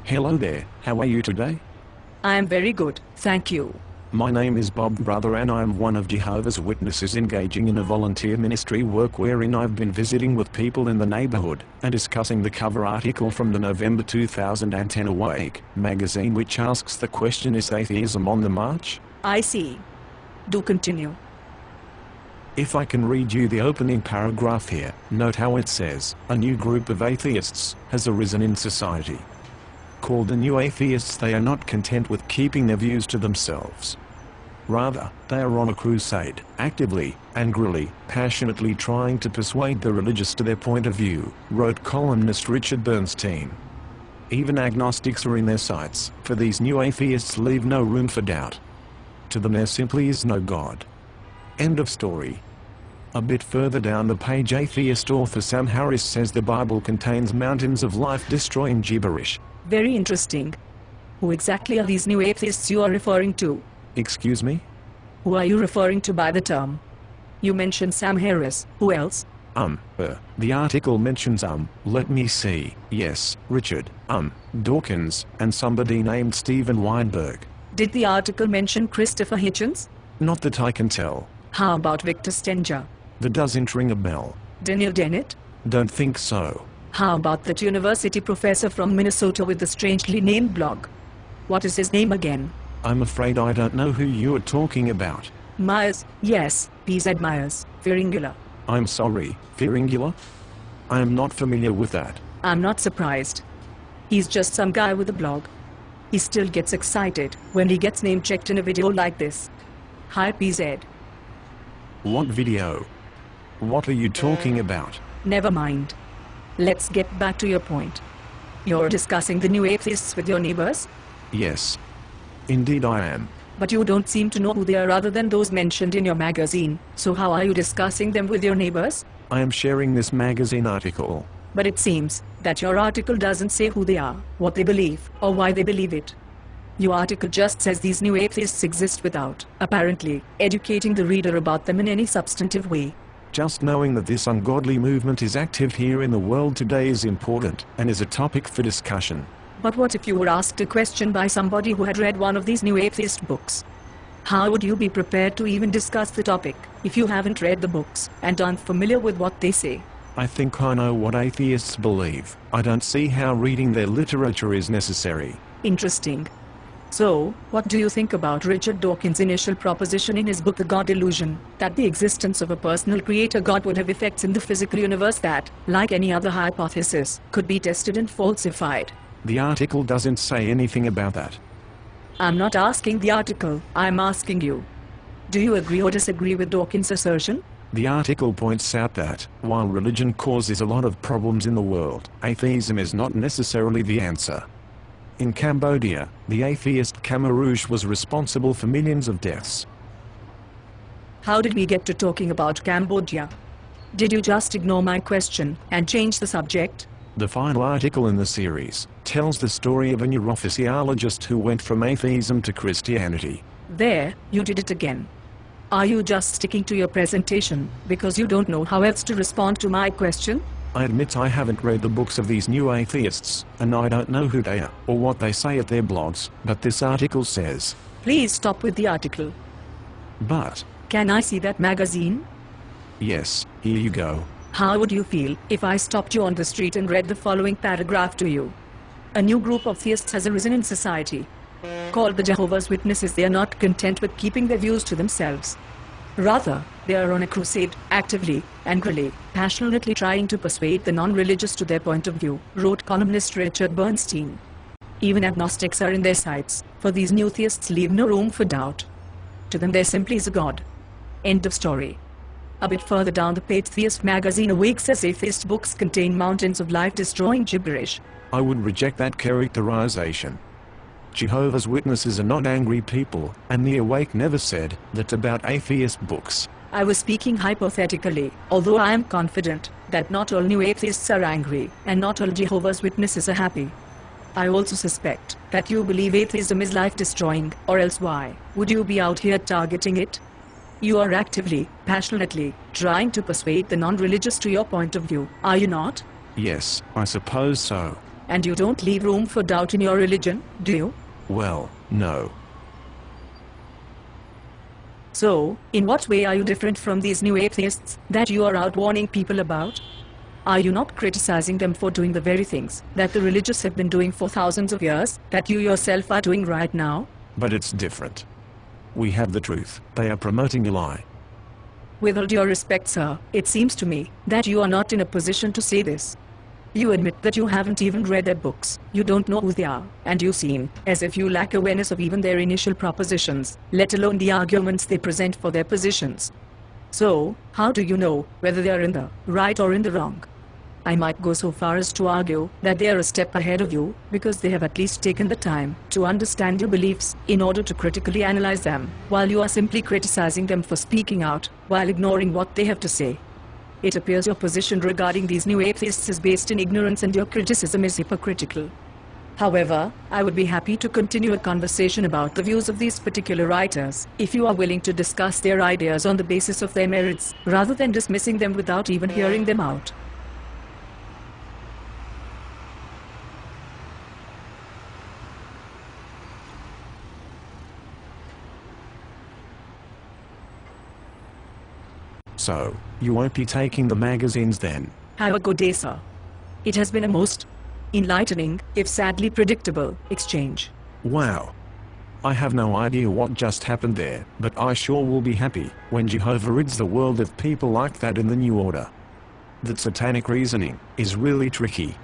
Hello there, how are you today? I am very good, thank you. My name is Bob Brother and I am one of Jehovah's Witnesses engaging in a volunteer ministry work wherein I've been visiting with people in the neighborhood and discussing the cover article from the November 2010 Awake magazine which asks the question, is atheism on the march? I see. Do continue. If I can read you the opening paragraph here, note how it says, a new group of atheists has arisen in society. Called the New Atheists, they are not content with keeping their views to themselves. Rather, they are on a crusade, actively, angrily, passionately trying to persuade the religious to their point of view, wrote columnist Richard Bernstein. Even agnostics are in their sights, for these new atheists leave no room for doubt. To them there simply is no God. End of story. A bit further down the page, atheist author Sam Harris says the Bible contains mountains of life-destroying gibberish. Very interesting. Who exactly are these new atheists you are referring to? Excuse me? Who are you referring to by the term? You mentioned Sam Harris, who else? The article mentions let me see, yes, Richard, Dawkins, and somebody named Steven Weinberg. Did the article mention Christopher Hitchens? Not that I can tell. How about Victor Stenger? That doesn't ring a bell. Daniel Dennett? Don't think so. How about that university professor from Minnesota with the strangely named blog? What is his name again? I'm afraid I don't know who you are talking about. Myers, yes, P.Z. Myers, Pharyngula. I'm sorry, Pharyngula? I am not familiar with that. I'm not surprised. He's just some guy with a blog. He still gets excited when he gets name checked in a video like this. Hi PZ. What video? What are you talking about? Never mind. Let's get back to your point. You're discussing the new atheists with your neighbors? Yes. Indeed I am. But you don't seem to know who they are other than those mentioned in your magazine, so how are you discussing them with your neighbors? I am sharing this magazine article. But it seems that your article doesn't say who they are, what they believe, or why they believe it. Your article just says these new atheists exist without, apparently, educating the reader about them in any substantive way. Just knowing that this ungodly movement is active here in the world today is important, and is a topic for discussion. But what if you were asked a question by somebody who had read one of these new atheist books? How would you be prepared to even discuss the topic, if you haven't read the books, and aren't familiar with what they say? I think I know what atheists believe. I don't see how reading their literature is necessary. Interesting. So, what do you think about Richard Dawkins' initial proposition in his book The God Illusion, that the existence of a personal creator God would have effects in the physical universe that, like any other hypothesis, could be tested and falsified? The article doesn't say anything about that. I'm not asking the article, I'm asking you. Do you agree or disagree with Dawkins' assertion? The article points out that, while religion causes a lot of problems in the world, atheism is not necessarily the answer. In Cambodia, the atheist Khmer Rouge was responsible for millions of deaths. How did we get to talking about Cambodia? Did you just ignore my question and change the subject? The final article in the series tells the story of a neurophysiologist who went from atheism to Christianity. There, you did it again. Are you just sticking to your presentation because you don't know how else to respond to my question? I admit I haven't read the books of these new atheists, and I don't know who they are, or what they say at their blogs, but this article says... Please stop with the article. But... Can I see that magazine? Yes, here you go. How would you feel if I stopped you on the street and read the following paragraph to you? A new group of theists has arisen in society. Called the Jehovah's Witnesses, they are not content with keeping their views to themselves. Rather, they are on a crusade, actively, angrily, passionately trying to persuade the non-religious to their point of view, wrote columnist Richard Bernstein. Even agnostics are in their sights, for these new theists leave no room for doubt. To them there simply is a God. End of story. A bit further down the page, Theist magazine Awake says atheist books contain mountains of life-destroying gibberish. I would reject that characterization. Jehovah's Witnesses are not angry people, and the Awake never said that about atheist books. I was speaking hypothetically, although I am confident that not all new atheists are angry, and not all Jehovah's Witnesses are happy. I also suspect that you believe atheism is life-destroying, or else why would you be out here targeting it? You are actively, passionately, trying to persuade the non-religious to your point of view, are you not? Yes, I suppose so. And you don't leave room for doubt in your religion, do you? Well, no. So, in what way are you different from these new atheists that you are out warning people about? Are you not criticizing them for doing the very things that the religious have been doing for thousands of years, that you yourself are doing right now? But it's different. We have the truth. They are promoting a lie. With all due respect, sir, it seems to me that you are not in a position to say this. You admit that you haven't even read their books, you don't know who they are, and you seem as if you lack awareness of even their initial propositions, let alone the arguments they present for their positions. So, how do you know whether they are in the right or in the wrong? I might go so far as to argue that they are a step ahead of you, because they have at least taken the time to understand your beliefs in order to critically analyze them, while you are simply criticizing them for speaking out, while ignoring what they have to say. It appears your position regarding these new atheists is based in ignorance and your criticism is hypocritical. However, I would be happy to continue a conversation about the views of these particular writers, if you are willing to discuss their ideas on the basis of their merits, rather than dismissing them without even hearing them out. So, you won't be taking the magazines then? Have a good day, sir. It has been a most enlightening, if sadly predictable, exchange. Wow. I have no idea what just happened there, but I sure will be happy when Jehovah rids the world of people like that in the New Order. That satanic reasoning is really tricky.